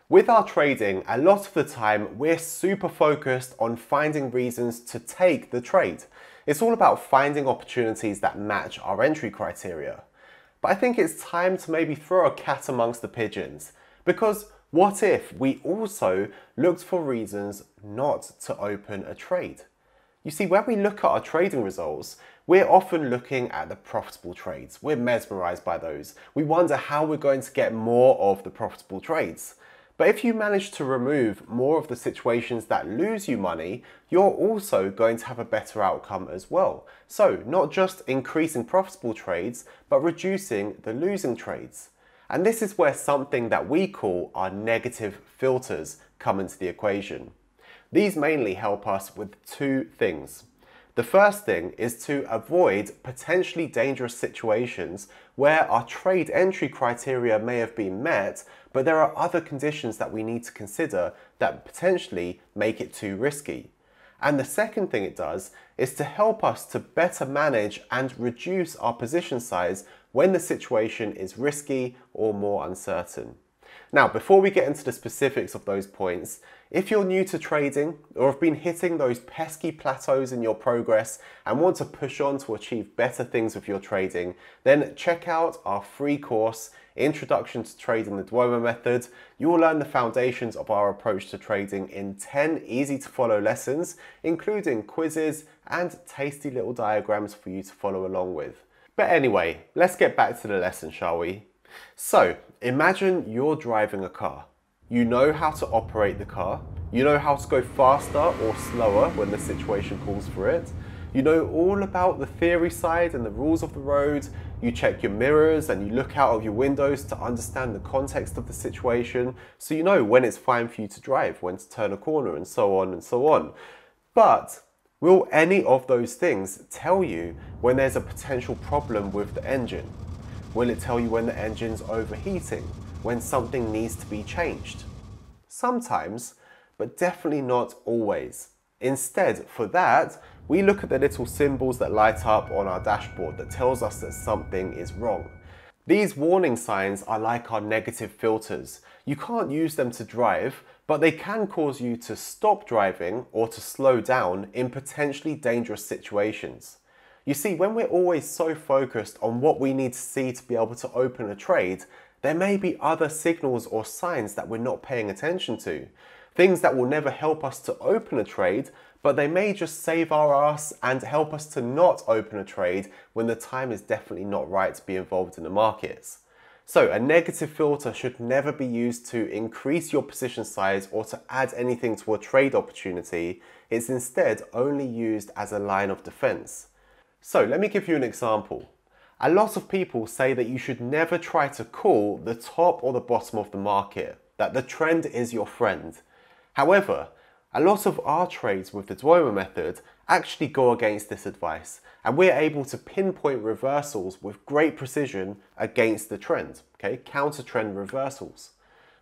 With our trading, a lot of the time, we're super focused on finding reasons to take the trade. It's all about finding opportunities that match our entry criteria. But I think it's time to maybe throw a cat amongst the pigeons. Because what if we also looked for reasons not to open a trade? You see, when we look at our trading results, we're often looking at the profitable trades. We're mesmerized by those. We wonder how we're going to get more of the profitable trades. But if you manage to remove more of the situations that lose you money, you're also going to have a better outcome as well. So not just increasing profitable trades, but reducing the losing trades. And this is where something that we call our negative filters come into the equation. These mainly help us with two things. The first thing is to avoid potentially dangerous situations where our trade entry criteria may have been met, but there are other conditions that we need to consider that potentially make it too risky. And the second thing it does is to help us to better manage and reduce our position size when the situation is risky or more uncertain. Now, before we get into the specifics of those points, if you're new to trading or have been hitting those pesky plateaus in your progress and want to push on to achieve better things with your trading, then check out our free course, Introduction to Trading the Duomo Method. You will learn the foundations of our approach to trading in 10 easy to follow lessons, including quizzes and tasty little diagrams for you to follow along with. But anyway, let's get back to the lesson, shall we? So, imagine you're driving a car. You know how to operate the car. You know how to go faster or slower when the situation calls for it. You know all about the theory side and the rules of the road. You check your mirrors and you look out of your windows to understand the context of the situation, so you know when it's fine for you to drive, when to turn a corner, and so on and so on. But will any of those things tell you when there's a potential problem with the engine? Will it tell you when the engine's overheating, when something needs to be changed? Sometimes, but definitely not always. Instead, for that, we look at the little symbols that light up on our dashboard that tells us that something is wrong. These warning signs are like our negative filters. You can't use them to drive, but they can cause you to stop driving or to slow down in potentially dangerous situations. You see, when we're always so focused on what we need to see to be able to open a trade, there may be other signals or signs that we're not paying attention to. Things that will never help us to open a trade, but they may just save our ass and help us to not open a trade when the time is definitely not right to be involved in the markets. So a negative filter should never be used to increase your position size or to add anything to a trade opportunity. It's instead only used as a line of defense. So let me give you an example. A lot of people say that you should never try to call the top or the bottom of the market, that the trend is your friend. However, a lot of our trades with the Duomo method actually go against this advice, and we're able to pinpoint reversals with great precision against the trend, okay? Counter trend reversals.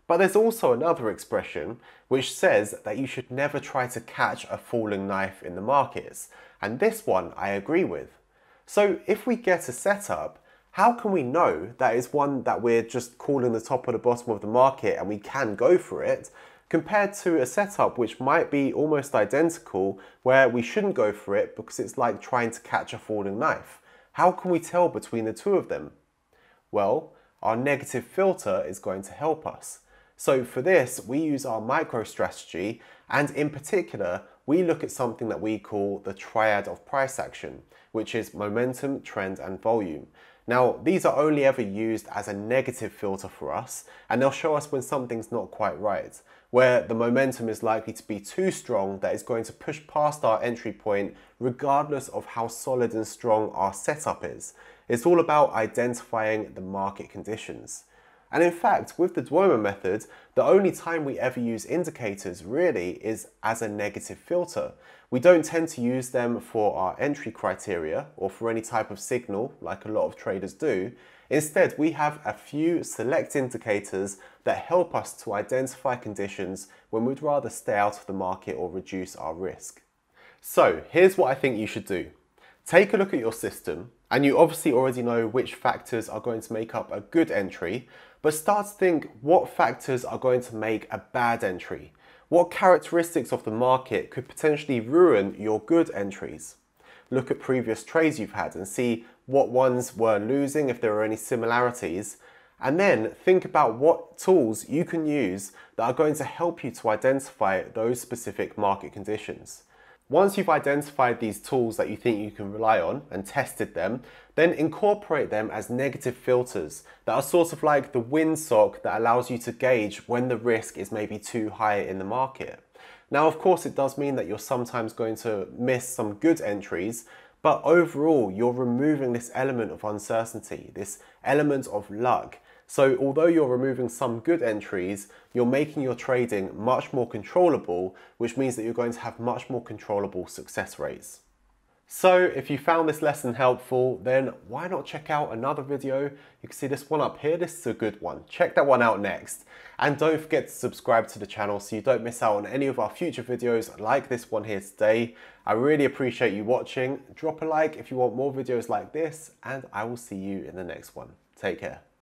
But there's also another expression which says that you should never try to catch a falling knife in the markets, and this one I agree with. So if we get a setup, how can we know that is one that we're just calling the top or the bottom of the market and we can go for it, compared to a setup which might be almost identical where we shouldn't go for it because it's like trying to catch a falling knife? How can we tell between the two of them? Well, our negative filter is going to help us. So for this, we use our micro strategy, and in particular, we look at something that we call the triad of price action, which is momentum, trend, and volume. Now, these are only ever used as a negative filter for us, and they'll show us when something's not quite right, where the momentum is likely to be too strong that it's going to push past our entry point regardless of how solid and strong our setup is. It's all about identifying the market conditions. And in fact, with the Duomo method, the only time we ever use indicators really is as a negative filter. We don't tend to use them for our entry criteria or for any type of signal like a lot of traders do. Instead, we have a few select indicators that help us to identify conditions when we'd rather stay out of the market or reduce our risk. So here's what I think you should do. Take a look at your system, and you obviously already know which factors are going to make up a good entry, but start to think what factors are going to make a bad entry. What characteristics of the market could potentially ruin your good entries? Look at previous trades you've had and see what ones were losing, if there are any similarities, and then think about what tools you can use that are going to help you to identify those specific market conditions. Once you've identified these tools that you think you can rely on and tested them, then incorporate them as negative filters that are sort of like the windsock that allows you to gauge when the risk is maybe too high in the market. Now, of course, it does mean that you're sometimes going to miss some good entries, but overall, you're removing this element of uncertainty, this element of luck. So although you're removing some good entries, you're making your trading much more controllable, which means that you're going to have much more controllable success rates. So if you found this lesson helpful, then why not check out another video? You can see this one up here. This is a good one. Check that one out next. And don't forget to subscribe to the channel so you don't miss out on any of our future videos like this one here today. I really appreciate you watching. Drop a like if you want more videos like this, and I will see you in the next one. Take care.